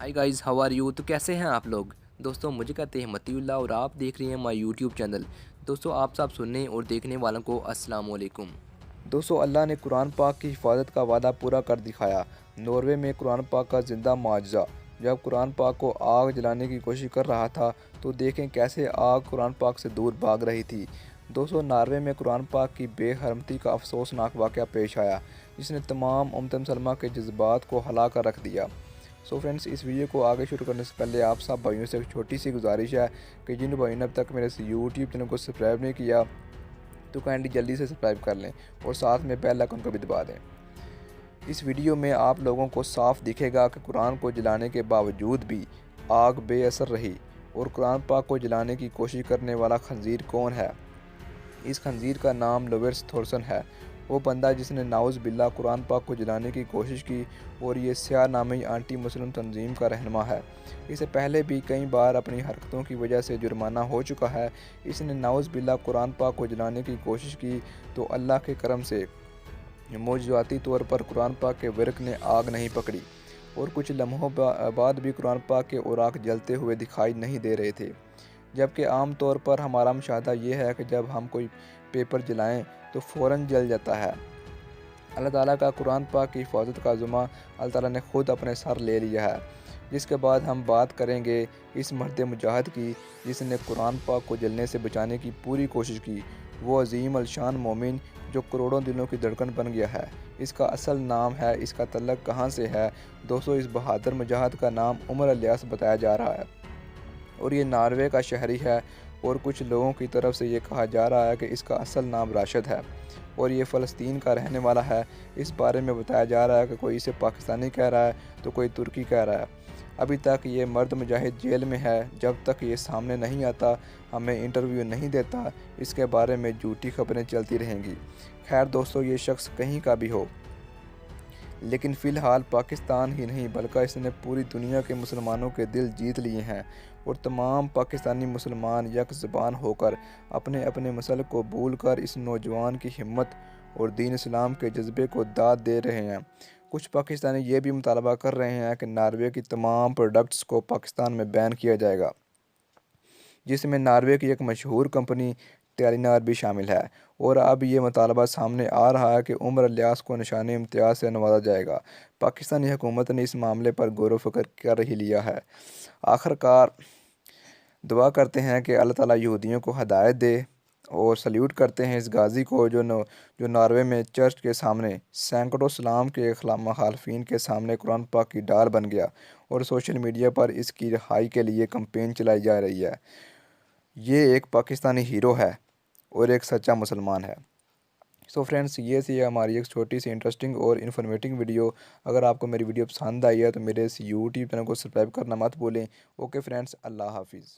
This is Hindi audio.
Hi guys, how are you. तो कैसे हैं आप लोग। दोस्तों मुझे कहते हैं मतीउल्लाह और आप देख रहे हैं माय यूट्यूब चैनल। दोस्तों आप सब सुनने और देखने वालों को अस्सलाम वालेकुम। दोस्तों अल्लाह ने कुरान पाक की हिफाजत का वादा पूरा कर दिखाया। नॉर्वे में कुरान पाक का जिंदा मुआजिज़ा। जब कुरान पाक को आग जलाने की कोशिश कर रहा था तो देखें कैसे आग कुरान पाक से दूर भाग रही थी। दोस्तों नार्वे में कुरान पाक की बेहरमती का अफसोसनाक वाक़या पेश आया जिसने तमाम उम्मत मुसलमा के जज्बात को हिला कर रख दिया। सो फ्रेंड्स, इस वीडियो को आगे शुरू करने से पहले आप सब भाइयों से एक छोटी सी गुजारिश है कि जिन भाइयों ने अब तक मेरे यूट्यूब चैनल को सब्सक्राइब नहीं किया तो काइंडली जल्दी से सब्सक्राइब कर लें और साथ में बेल आइकन को भी दबा दें। इस वीडियो में आप लोगों को साफ दिखेगा कि कुरान को जलाने के बावजूद भी आग बेअसर रही और कुरान पाक को जलाने की कोशिश करने वाला खंजीर कौन है। इस खंजीर का नाम लोवेर्स थोरसन है। वो बंदा जिसने नाउज़ बिल्ला कुरान पाक को जलाने की कोशिश की और ये स्याह नामी आंटी मुस्लिम तंजीम का रहनुमा है। इससे पहले भी कई बार अपनी हरकतों की वजह से जुर्माना हो चुका है। इसने नाउज़ बिल्ला कुरान पाक को जलाने की कोशिश की तो अल्लाह के करम से मौजूदाती तौर पर कुरान पाक के वर्क ने आग नहीं पकड़ी और कुछ लम्हों बाद भी कुरान पाक के औराक जलते हुए दिखाई नहीं दे रहे थे। जबकि आम तौर पर हमारा मुशाहदा ये है कि जब हम कोई पेपर जलाएं तो फ़ौरन जल जाता है। अल्लाह ताला का कुरान पाक की हिफाजत का ज़िम्मा अल्लाह ताला ने ख़ुद अपने सर ले लिया है। जिसके बाद हम बात करेंगे इस मर्द मुजाहिद की जिसने कुरान पाक को जलने से बचाने की पूरी कोशिश की। वो अजीम अलशान मोमिन जो करोड़ों दिलों की धड़कन बन गया है। इसका असल नाम है, इसका तल्लक कहाँ से है। दोस्तों इस बहादुर मुजाहिद का नाम उमर इलियास बताया जा रहा है और ये नार्वे का शहरी है और कुछ लोगों की तरफ से ये कहा जा रहा है कि इसका असल नाम राशिद है और ये फ़लस्तीन का रहने वाला है। इस बारे में बताया जा रहा है कि कोई इसे पाकिस्तानी कह रहा है तो कोई तुर्की कह रहा है। अभी तक ये मर्द मुजाहिद जेल में है। जब तक ये सामने नहीं आता, हमें इंटरव्यू नहीं देता, इसके बारे में झूठी खबरें चलती रहेंगी। खैर दोस्तों, ये शख्स कहीं का भी हो लेकिन फ़िलहाल पाकिस्तान ही नहीं बल्कि इसने पूरी दुनिया के मुसलमानों के दिल जीत लिए हैं और तमाम पाकिस्तानी मुसलमान यक ज़बान होकर अपने अपने मसल को भूल कर इस नौजवान की हिम्मत और दीन इस्लाम के जज्बे को दाद दे रहे हैं। कुछ पाकिस्तानी ये भी मुतालबा कर रहे हैं कि नार्वे की तमाम प्रोडक्ट्स को पाकिस्तान में बैन किया जाएगा, जिसमें नार्वे की एक मशहूर कंपनी टेलीनार भी शामिल है। और अब ये मुतालबा सामने आ रहा है कि उमर इलियास को निशान इम्तियाज़ से नवाजा जाएगा। पाकिस्तानी हुकूमत ने इस मामले पर गौर व फिक्र कर ही लिया है। आखिरकार दुआ करते हैं कि अल्लाह ताला यहूदियों को हदायत दे और सल्यूट करते हैं इस गाजी को जो नार्वे में चर्च के सामने सैकड़ों इस्लाम के मुखालफिन के सामने कुरान पाक की डाल बन गया और सोशल मीडिया पर इसकी रिहाई के लिए कंपेन चलाई जा रही है। ये एक पाकिस्तानी हीरो है और एक सच्चा मुसलमान है। सो फ्रेंड्स, ये थी हमारी एक छोटी सी इंटरेस्टिंग और इन्फॉर्मेटिव वीडियो। अगर आपको मेरी वीडियो पसंद आई है तो मेरे इस यूट्यूब चैनल को सब्सक्राइब करना मत भूलें। ओके फ्रेंड्स, अल्लाह हाफिज़।